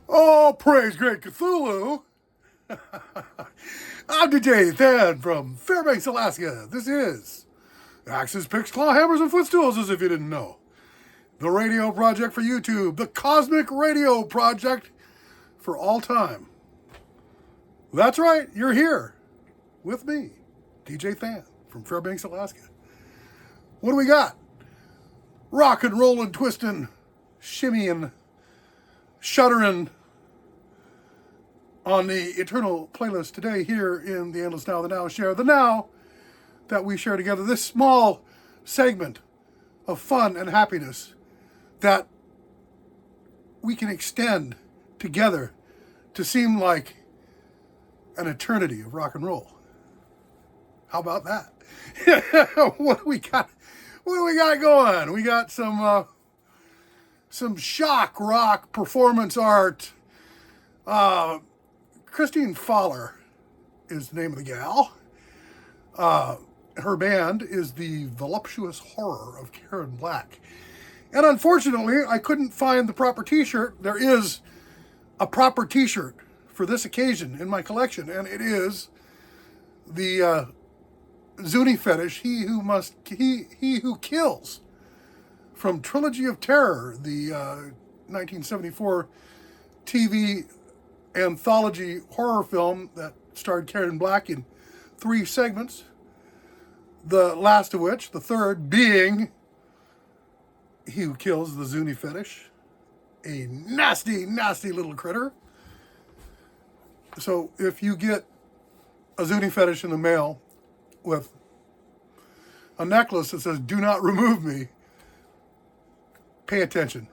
Oh, praise great Cthulhu. I'm DJ Than from Fairbanks, Alaska. This is Axes, Picks, Claw, Hammers, and Footstools, as if you didn't know. The radio project for YouTube. The cosmic radio project for all time. That's right, you're here with me, DJ Than from Fairbanks, Alaska. What do we got? Rock and rollin', twistin', shimmying, shuddering on the eternal playlist today here in the Endless Now, the Now Share. The Now that we share together. This small segment of fun and happiness that we can extend together to seem like an eternity of rock and roll. How about that? What do we got? What do we got going? We got some shock rock performance art. Christine Fowler is the name of the gal. Her band is the Voluptuous Horror of Karen Black. And unfortunately, I couldn't find the proper t-shirt. There is a proper t-shirt for this occasion in my collection, and it is the Zuni Fetish, He Who Kills, from Trilogy of Terror, the 1974 TV anthology horror film that starred Karen Black in 3 segments. The last of which, the third, being He Who Kills, the Zuni Fetish. A nasty, nasty little critter. So if you get a Zuni Fetish in the mail with a necklace that says, "Do not remove me," pay attention.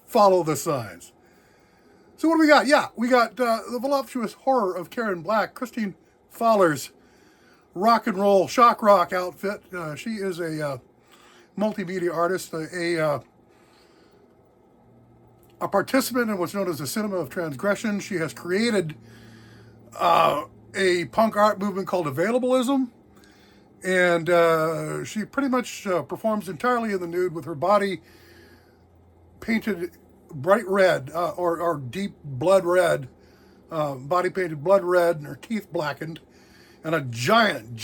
Follow the signs. So what do we got? Yeah, we got the Voluptuous Horror of Karen Black, Christine Fowler's rock and roll shock rock outfit. She is a multimedia artist, a participant in what's known as the Cinema of Transgression. She has created a punk art movement called Availabilism, and she pretty much performs entirely in the nude with her body painted bright red or deep blood red, body painted blood red, and her teeth blackened, and a giant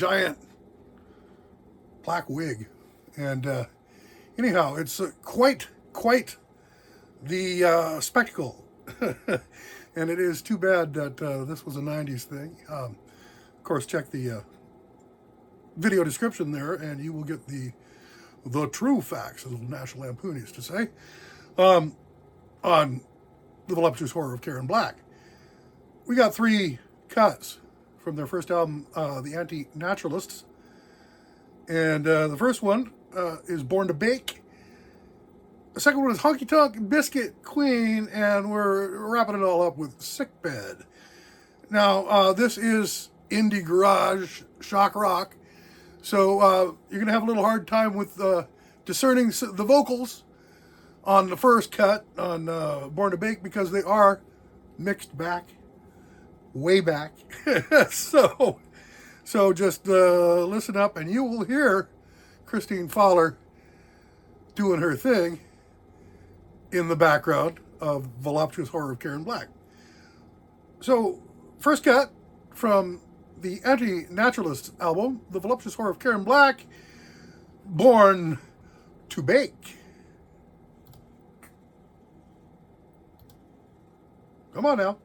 black wig. And anyhow, it's quite the spectacle. And it is too bad that this was a 90s thing. Of course, check the video description there, and you will get the true facts, as National Lampoon used to say, on the Voluptuous Horror of Karen Black. We got 3 cuts from their first album, The Anti-Naturalists. And the first one is Born to Bake. The second one is Honky, Tonk, Biscuit, Queen, and we're wrapping it all up with Sickbed. Now, this is indie garage shock rock, so you're going to have a little hard time with discerning the vocals on the first cut on Born to Bake, because they are mixed back, way back. so just listen up and you will hear Christine Fowler doing her thing in the background of Voluptuous Horror of Karen Black. So, first cut from the Anti-Naturalist album, The Voluptuous Horror of Karen Black, Born to Bake. Come on now.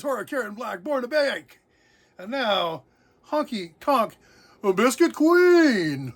horror of Karen Black, Born to Bake. And now, Honky, Tonk, Biscuit Queen.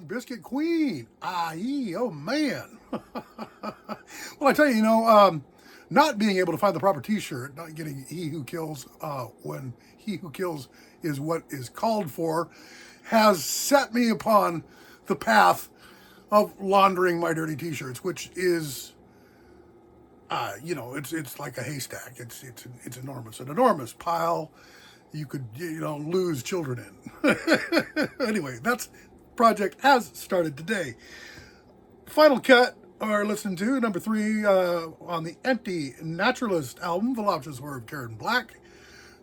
Biscuit Queen. Oh man. Well, I tell you, not being able to find the proper t-shirt, not getting He Who Kills when He Who Kills is what is called for, has set me upon the path of laundering my dirty t-shirts, which is, it's like a haystack. It's enormous, an enormous pile you could, lose children in. Anyway, that's project has started today. Final cut are listening to number 3 on the Anti-Naturalist album, Voluptuous Horror of Karen Black,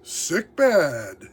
Sick Bed.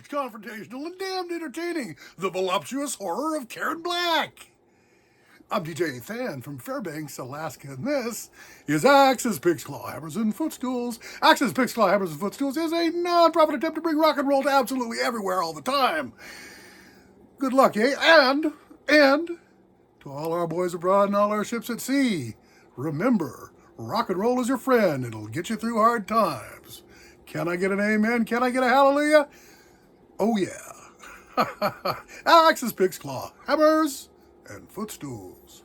Confrontational and damned entertaining, the voluptuous horror of Karen Black. I'm DJ Than from Fairbanks, Alaska, and this is Axes, Picks, Claw, Hammers, and Footstools. Axes, Picks, Claw, Hammers, and Footstools is a non-profit attempt to bring rock and roll to absolutely everywhere all the time. Good luck, eh? And to all our boys abroad and all our ships at sea, remember, rock and roll is your friend. It'll get you through hard times. Can I get an amen? Can I get a hallelujah? Oh, yeah. Axes, Picks, Claw, Hammers, and Footstools.